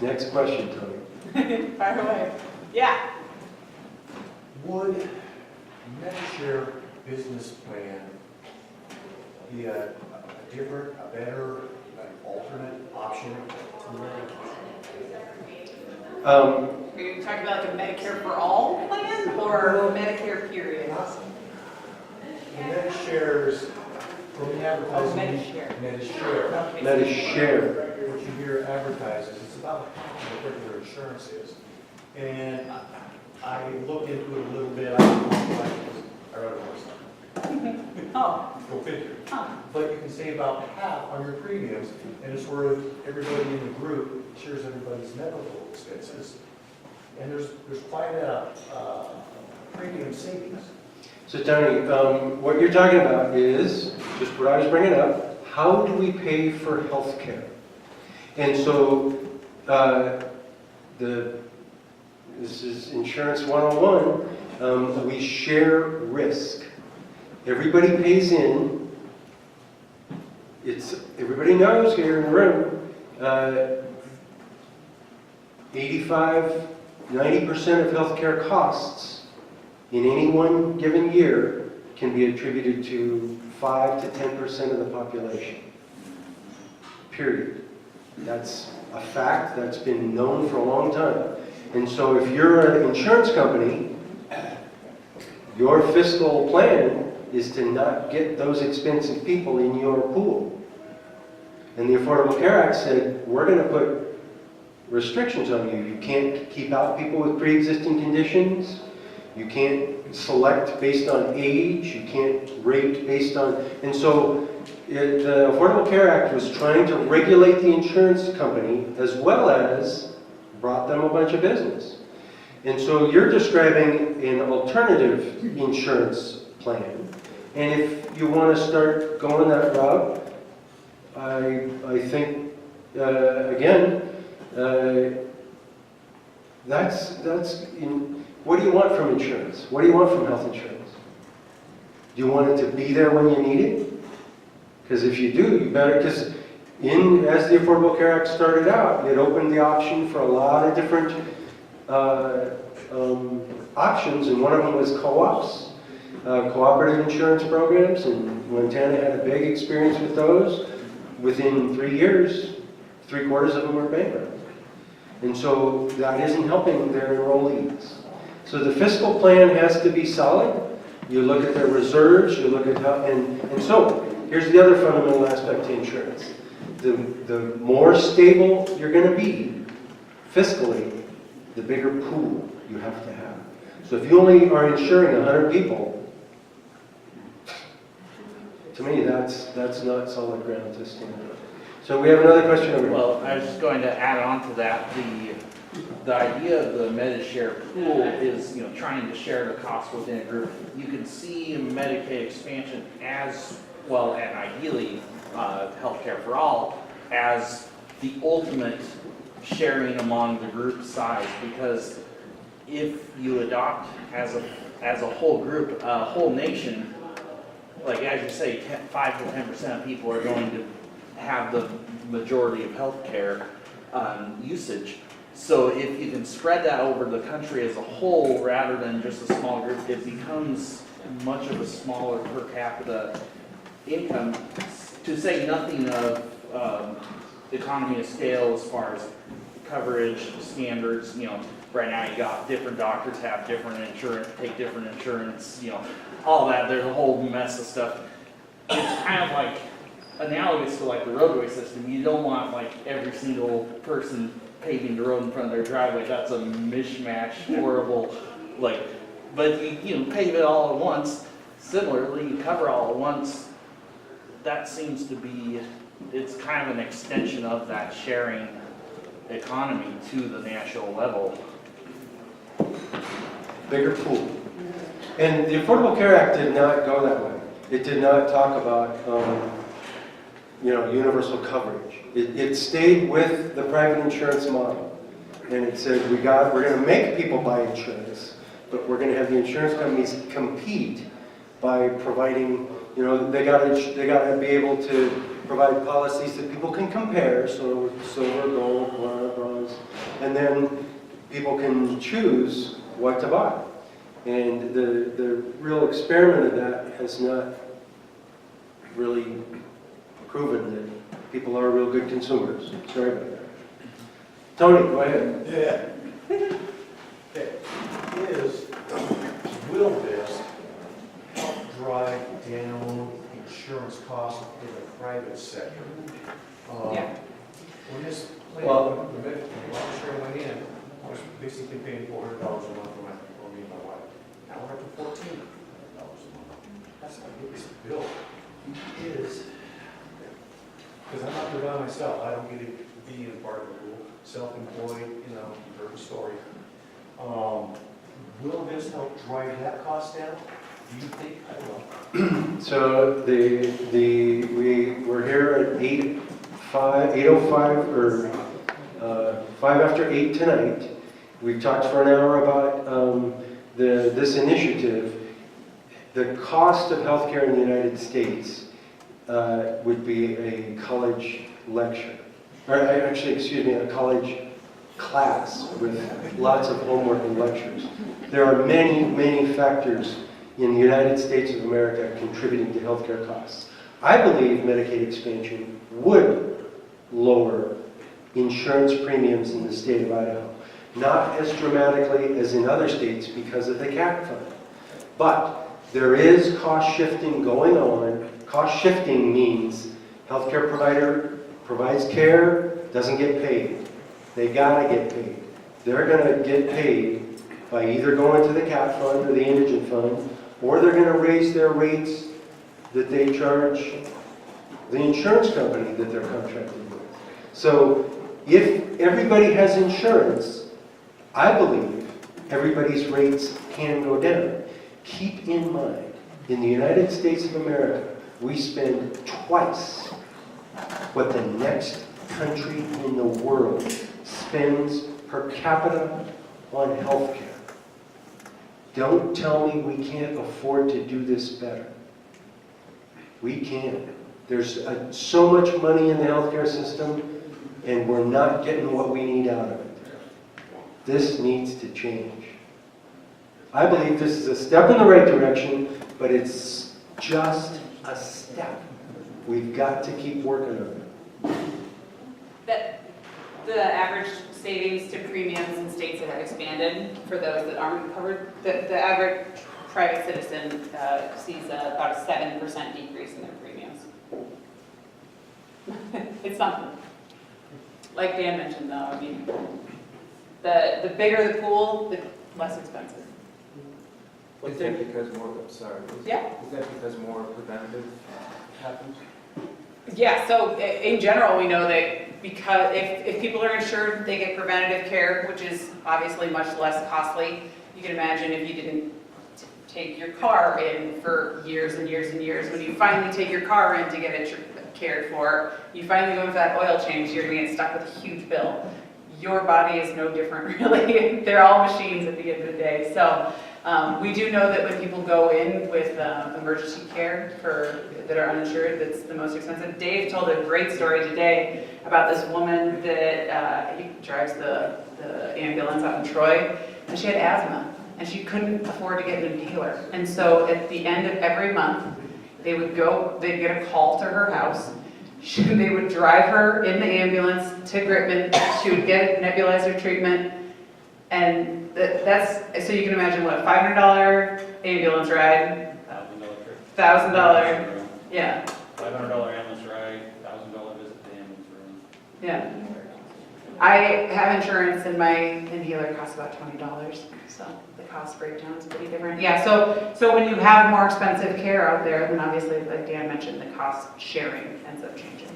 Next question, Tony. Fire away. Yeah. Would Medishare business plan be a different, a better, an alternate option to Medicare? Are you talking about like a Medicare for all plan or Medicare period? The Medishares, from the advertising. Medishare. Medishare. Okay. Let us share. What you hear advertised is it's about half of what regular insurance is. And I looked into it a little bit, I read it once. Oh, Go figure. huh. But you can save about half on your premiums, and it's where everybody in the group shares everybody's medical expenses. And there's quite a premium savings. So Tony, what you're talking about is, just what I was bringing up, how do we pay for health care? And so, this is Insurance 101, we share risk. Everybody pays in. Everybody knows here in the room, 85, 90% of healthcare costs in any one given year can be attributed to 5 to 10% of the population. Period. That's a fact that's been known for a long time. And so if you're an insurance company, your fiscal plan is to not get those expensive people in your pool. And the Affordable Care Act said, we're going to put restrictions on you. You can't keep out people with pre-existing conditions. You can't select based on age. You can't rate based on... And so the Affordable Care Act was trying to regulate the insurance company as well as brought them a bunch of business. And so you're describing an alternative insurance plan. And if you want to start going that route, I think, again, what do you want from insurance? What do you want from health insurance? Do you want it to be there when you need it? Because if you do, you better, because as the Affordable Care Act started out, it opened the option for a lot of different options, and one of them was co-ops. Cooperative insurance programs, and Montana had a big experience with those. Within 3 years, 3/4 of them were bankrupt. And so that isn't helping their enrollees. So the fiscal plan has to be solid. You look at their reserves, you look at how, and so here's the other fundamental aspect to insurance. The more stable you're going to be fiscally, the bigger pool you have to have. So if you only are insuring 100 people, to me, that's not solid ground to stand on. So we have another question over here. Well, I was just going to add on to that. The idea of the Medishare pool is, trying to share the cost within a group. You can see Medicaid expansion as well, and ideally, healthcare for all, as the ultimate sharing among the group size. Because if you adopt as a whole group, a whole nation, like as you say, 5 to 10% of people are going to have the majority of healthcare usage. So if you can spread that over the country as a whole rather than just a small group, it becomes much of a smaller per capita income, to say nothing of economy of scale as far as coverage standards. Right now you got different doctors have different insurance, take different insurance, all that. There's a whole mess of stuff. It's kind of like analogous to like the roadway system. You don't want like every single person paving the road in front of their driveway. That's a mishmash, horrible, but you pave it all at once. Similarly, you cover all at once. That seems to be, it's kind of an extension of that sharing economy to the national level. Bigger pool. And the Affordable Care Act did not go that way. It did not talk about, universal coverage. It stayed with the private insurance model. And it said, we're going to make people buy insurance, but we're going to have the insurance companies compete by providing, they got to be able to provide policies that people can compare, so silver, gold, bronze, and then people can choose what to buy. And the real experiment of that has not really proven that people are real good consumers. Sorry about that. Tony, go ahead. Yeah. Okay. Will this help drive down insurance costs in the private sector? Yeah. When this plan, Well- when the Medicare share went in, I was basically paying $400 a month for me and my wife. Now we're up to $1,400 a month. That's my biggest bill. Is, because I'm not here by myself, I don't get to be in part of the pool, self-employed, you know, you've heard the story. Will this help drive that cost down? Do you think? I don't know. So we're here at 8:05 or 5 after 8 tonight. We've talked for an hour about this initiative. The cost of healthcare in the United States would be a college lecture, or actually, excuse me, a college class with lots of homework and lectures. There are many, many factors in the United States of America contributing to healthcare costs. I believe Medicaid expansion would lower insurance premiums in the state of Idaho. Not as dramatically as in other states because of the CAP fund. But there is cost shifting going on. Cost shifting means healthcare provider provides care, doesn't get paid. They gotta get paid. They're gonna get paid by either going to the CAP fund or the indigent fund, or they're gonna raise their rates that they charge the insurance company that they're contracted with. So if everybody has insurance, I believe everybody's rates can go down. Keep in mind, in the United States of America, we spend twice what the next country in the world spends per capita on healthcare. Don't tell me we can't afford to do this better. We can. There's so much money in the healthcare system, and we're not getting what we need out of it. This needs to change. I believe this is a step in the right direction, but it's just a step. We've got to keep working on it. That the average savings to premiums in states that have expanded, for those that aren't covered, the average private citizen sees about a 7% decrease in their premiums. It's something. Like Dan mentioned though, I mean, the bigger the pool, the less expensive. Is that because more, Yeah. Is that because more preventative happens? Yeah, so in general, we know that because if people are insured, they get preventative care, which is obviously much less costly. You can imagine if you didn't take your car in for years and years and years, when you finally take your car in to get it cared for, you finally go in for that oil change, you're gonna get stuck with a huge bill. Your body is no different, really. They're all machines at the end of the day. So we do know that when people go in with emergency care that are uninsured, that's the most expensive. Dave told a great story today about this woman that he drives the ambulance out in Troy, and she had asthma, and she couldn't afford to get an inhaler. And so at the end of every month, they'd get a call to her house. They would drive her in the ambulance to Gritman. She would get nebulizer treatment, and that's, so you can imagine what, a $500 ambulance ride, $1,000, yeah, $500 ambulance ride, $1,000 visit to the ambulance room. yeah. I have insurance and my inhaler costs about $20, so the cost breakdown is pretty different. Yeah, so when you have more expensive care out there, then obviously, like Dan mentioned, the cost sharing ends up changing.